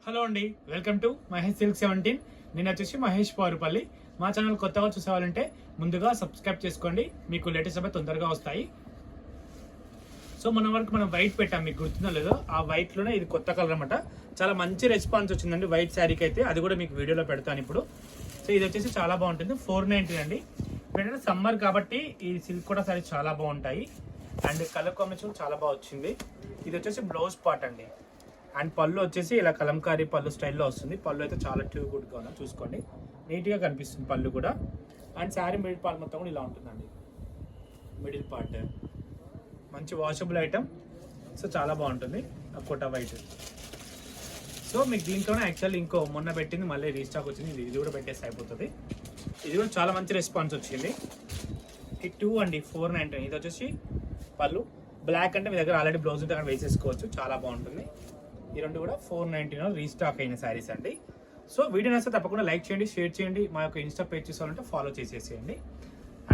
Hello అండి, welcome to Mahesh silk 17. నేను వచ్చేసి మహేష్ పారుపల్లి. మా ఛానల్ కొత్తగా చూసేవాళ్ళంటే ముందుగా సబ్స్క్రైబ్ చేసుకోండి, మీకు లేటెస్ట్ అవి తొందరగా వస్తాయి. సో మన వరకు మనం వైట్ పెట్టాం, మీకు గుర్తుందో లేదో. ఆ వైట్లోనే ఇది కొత్త కలర్ అనమాట. చాలా మంచి రెస్పాన్స్ వచ్చిందండి వైట్ శారీకి అయితే. అది కూడా మీకు వీడియోలో పెడతాను ఇప్పుడు. సో ఇది వచ్చేసి చాలా బాగుంటుంది. 490 అండి. ఏంటంటే సమ్మర్ కాబట్టి ఈ సిల్క్ కూడా సారీ చాలా బాగుంటాయి. అండ్ కలర్ కాంబినేషన్ చాలా బాగా వచ్చింది. ఇది వచ్చేసి బ్లౌజ్ పార్ట్ అండి. అండ్ పళ్ళు వచ్చేసి ఇలా కలంకారీ పళ్ళు స్టైల్లో వస్తుంది. పళ్ళు అయితే చాలా గుడ్గా ఉంది, చూసుకోండి. నీట్గా కనిపిస్తుంది పళ్ళు కూడా. అండ్ శారీ మిడిల్ పార్ట్ మొత్తం కూడా ఇలా ఉంటుందండి. మిడిల్ పార్ట్ మంచి వాషబుల్ ఐటమ్. సో చాలా బాగుంటుంది కోటా వైట్. సో మీకు దీంట్లోనే యాక్చువల్లీ ఇంకో మొన్న పెట్టింది మళ్ళీ రీస్టాక్ వచ్చింది. ఇది కూడా పెట్టేసి అయిపోతుంది. ఇది కూడా చాలా మంచి రెస్పాన్స్ వచ్చింది. ఈ 2 అండి 490. ఇది వచ్చేసి పళ్ళు. బ్లాక్ అంటే మీ దగ్గర ఆల్రెడీ బ్లౌజ్ ఉంటే అక్కడ వేసేసుకోవచ్చు, చాలా బాగుంటుంది. ఈ రెండు కూడా 490 రీస్టాక్ అయిన శారీస్ అండి. సో వీడియో నచ్చితే తప్పకుండా లైక్ చేయండి, షేర్ చేయండి. మా యొక్క ఇన్స్టా పేజ్ చూసాలంటే ఫాలో చేసేసేయండి.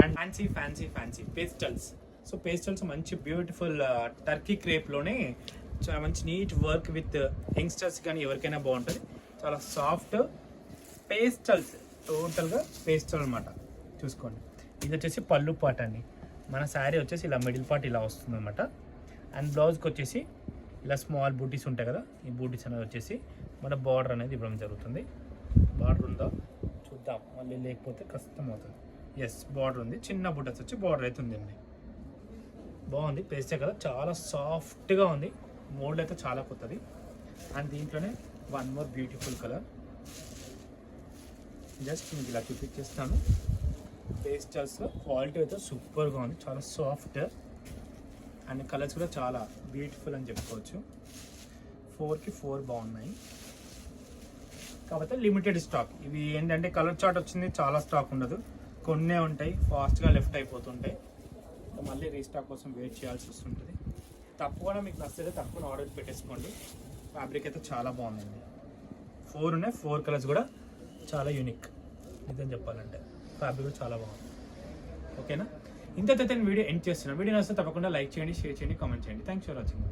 And fancy pastels. So pastels మంచి బ్యూటిఫుల్ టర్కీ క్రేప్లోనే చాలా మంచి నీట్ వర్క్ విత్ యంగ్స్టర్స్ కానీ ఎవరికైనా బాగుంటుంది. చాలా సాఫ్ట్ పేస్టల్స్, టోటల్గా పేస్టల్ అనమాట. చూసుకోండి. ఇది వచ్చేసి పళ్ళు పార్ట్ అండి. మన శారీ వచ్చేసి ఇలా మిడిల్ పార్ట్ ఇలా వస్తుంది అనమాట. అండ్ బ్లౌజ్కి వచ్చేసి ఇలా స్మాల్ బూటీస్ ఉంటాయి కదా, ఈ బూటీస్ అనేది వచ్చేసి మన బార్డర్ అనేది ఇవ్వడం జరుగుతుంది. బార్డర్ ఉందా చూద్దాం, మళ్ళీ లేకపోతే కష్టం అవుతుంది. ఎస్, బార్డర్ ఉంది. చిన్న బూటస్ వచ్చి బార్డర్ అయితే ఉందండి. బాగుంది. పేస్టే కదా, చాలా సాఫ్ట్గా ఉంది. మోల్డ్ అయితే చాలా కొత్తది. అండ్ దీంట్లోనే one more beautiful colour. Just మీకు ఇలా చూపించేస్తాను. పేస్టల్స్లో క్వాలిటీ అయితే సూపర్గా ఉంది, చాలా సాఫ్ట్. అండ్ కలర్స్ కూడా చాలా బ్యూటిఫుల్ అని చెప్పుకోవచ్చు. 4కి 4 బాగున్నాయి. కాకపోతే లిమిటెడ్ స్టాక్. ఇవి ఏంటంటే కలర్ చార్ట్ వచ్చింది, చాలా స్టాక్ ఉండదు, కొన్నే ఉంటాయి. ఫాస్ట్గా లెఫ్ట్ అయిపోతుంటాయి. మళ్ళీ రీస్టాక్ కోసం వెయిట్ చేయాల్సి వస్తుంటుంది. తప్పకుండా మీకు నచ్చితే తప్పకుండా ఆర్డర్ పెట్టేసుకోండి. ఫ్యాబ్రిక్ అయితే చాలా బాగుందండి. 4 ఉన్నాయి. 4 కలర్స్ కూడా చాలా యూనిక్ నిజం చెప్పాలంటే. ఫ్యాబ్రిక్ కూడా చాలా బాగుంది. ఓకేనా? ఇంతతో నేను వీడియో ఎండ్ చేస్తున్నాను. వీడియో నచ్చితే తప్పకుండా లైక్ చేయండి, షేర్ చేయండి, కామెంట్ చేయండి. Thanks for watching.